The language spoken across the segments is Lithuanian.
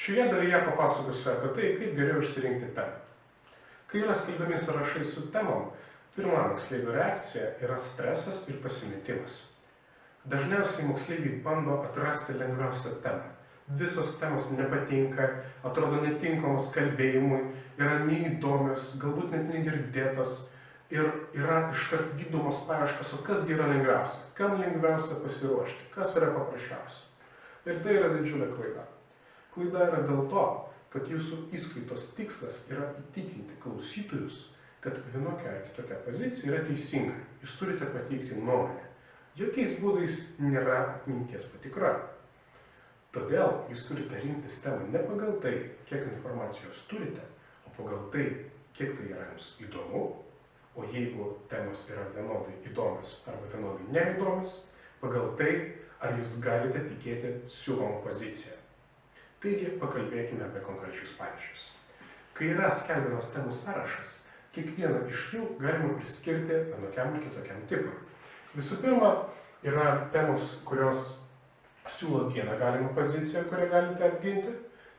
Šioje dalyje papasakosiu apie tai, kaip geriau išsirinkti temą. Kai yra skelbiami sąrašai su temom, pirma moksleivių reakcija yra stresas ir pasimetimas. Dažniausiai moksleiviai bando atrasti lengviausią temą. Visos temos nepatinka, atrodo netinkamos kalbėjimui, yra neįdomios, galbūt net negirdėtos ir yra iškart vykdomos paieškos, o kasgi yra lengviausia, kam lengviausia pasiruošti, kas yra paprasčiausia. Ir tai yra didžiulė klaida. Klaida yra dėl to, kad jūsų įskaitos tikslas yra įtikinti klausytojus, kad vienokia ar kitokia pozicija yra teisinga. Jūs turite pateikti nuomonę. Jokiais būdais nėra atminties patikra. Todėl jūs turite rinktis temą ne pagal tai, kiek informacijos turite, o pagal tai, kiek tai yra jums įdomu. O jeigu temos yra vienodai įdomios arba vienodai neįdomios, pagal tai, ar jūs galite tikėti siūlomą poziciją. Taigi, pakalbėkime apie konkrečius pavyzdžius. Kai yra skelbiamas temų sąrašas, kiekvieną iš jų galima priskirti vienokiam ir kitokiam tipui. Visų pirma, yra temos, kurios siūlo vieną galimą poziciją, kurią galite apginti.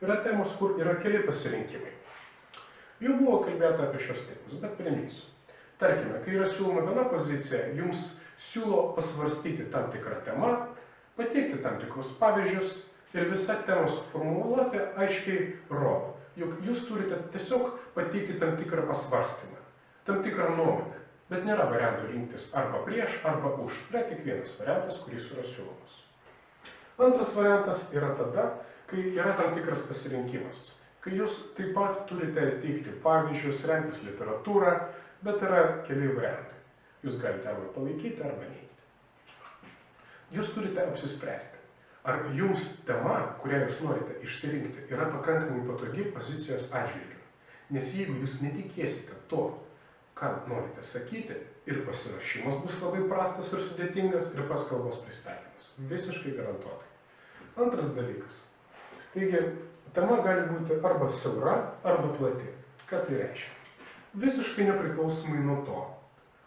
Yra temos, kur yra keli pasirinkimai. Jau buvo kalbėta apie šios tipus, bet priminsiu. Tarkime, kai yra siūloma viena pozicija, jums siūlo pasvarstyti tam tikrą temą, pateikti tam tikrus pavyzdžius ir visa temos formuluotė aiškiai rodo, jog jūs turite tiesiog pateikti tam tikrą pasvarstymą, tam tikrą nuomonę, bet nėra variantų rinktis arba prieš, arba už. Yra tik vienas variantas, kuris yra siūlomas. Antras variantas yra tada, kai yra tam tikras pasirinkimas, kai jūs taip pat turite teikti pavyzdžius, remtis literatūrą, bet yra keli variantai. Jūs galite arba palaikyti, arba neigti. Jūs turite apsispręsti, ar jums tema, kurią jūs norite išsirinkti, yra pakankamai patogi pozicijos atžvilgiu. Nes jeigu jūs netikėsite to, ką norite sakyti, ir pasiruošimas bus labai prastas ir sudėtingas, ir pats kalbos pristatymas. Visiškai garantuotai. Antras dalykas. Taigi, tema gali būti arba siaura, arba plati. Ką tai reiškia? Visiškai nepriklausomai nuo to,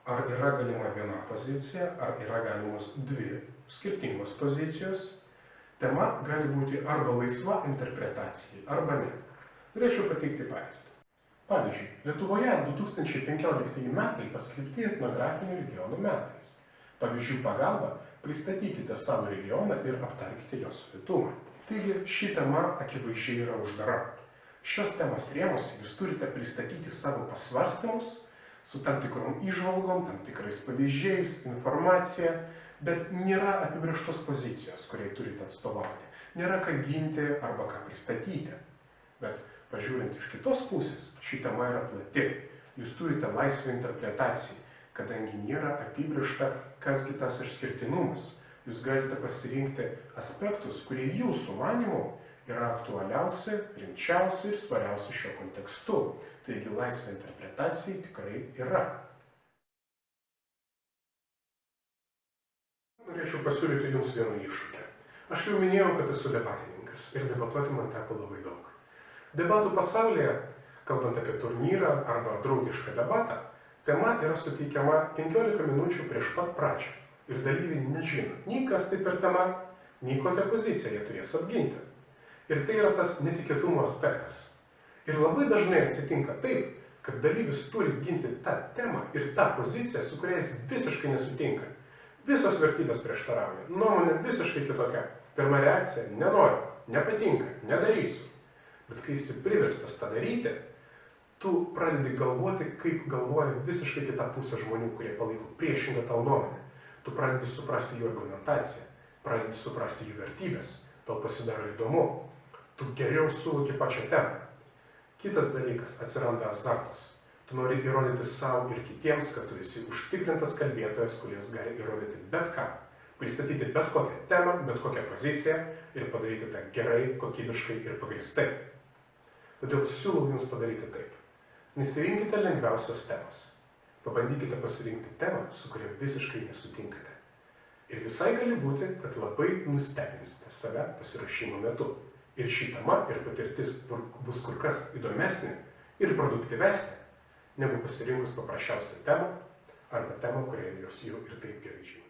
ar yra galima viena pozicija, ar yra galimos dvi skirtingos pozicijos, tema gali būti arba laisva interpretacijai, arba ne. Norėčiau pateikti pavyzdį. Pavyzdžiui, Lietuvoje 2015 metai paskelbti etnografinių regionų metais. Pavyzdžių pagalba pristatykite savo regioną ir aptarkite jo savitumą. Taigi, ši tema akivaizdžiai yra uždara. Šios temos rėmuose jūs turite pristatyti savo pasvarstymus su tam tikrom įžvalgom, tam tikrais pavyzdžiais, informacija, bet nėra apibrėžtos pozicijos, kuriai turite atstovauti. Nėra ką ginti arba ką pristatyti. Bet pažiūrint iš kitos pusės, ši tema yra plati. Jūs turite laisvą interpretaciją, kadangi nėra apibrėžta, kasgi tas išskirtinumas. Jūs galite pasirinkti aspektus, kurie jūsų manymu yra aktualiausi, rimčiausi ir svariausi šio kontekstu. Taigi laisvė interpretacijai tikrai yra. Norėčiau pasiūlyti jums vieną iššūkį. Aš jau minėjau, kad esu debatininkas ir debatuoti man teko labai daug. Debatų pasaulyje, kalbant apie turnyrą arba draugišką debatą, tema yra suteikiama 15 minučių prieš pat pradžią. Ir dalyviai nežino, nei kas tai per tema, nei kokią poziciją jie turės apginti. Ir tai yra tas netikėtumo aspektas. Ir labai dažnai atsitinka taip, kad dalyvis turi ginti tą temą ir tą poziciją, su kuria jis visiškai nesutinka. Visos vertybės prieštarauja, nuomonė visiškai kitokia. Pirma reakcija – nenoriu, nepatinka, nedarysiu. Bet kai esi priverstas tą daryti, tu pradedi galvoti, kaip galvoja visiškai kita pusė žmonių, kurie palaiko priešingą tau nuomonę. Tu pradedi suprasti jų argumentaciją, pradedi suprasti jų vertybės, tau pasidaro įdomu, tu geriau suvoki pačią temą. Kitas dalykas – atsiranda azartas. Tu nori įrodyti savo ir kitiems, kad tu esi užtikrintas kalbėtojas, kuris gali įrodyti bet ką, pristatyti bet kokią temą, bet kokią poziciją ir padaryti tą gerai, kokybiškai ir pagrįstai. Todėl siūlau jums padaryti taip. Nesirinkite lengviausios temos. Pabandykite pasirinkti temą, su kuria visiškai nesutinkate. Ir visai gali būti, kad labai nustebinsite save pasiruošimo metu. Ir ši tema ir patirtis bus kur kas įdomesnė ir produktyvesnė, negu pasirinkus paprasčiausią temą arba temą, kurią jos jau ir taip gerai žino.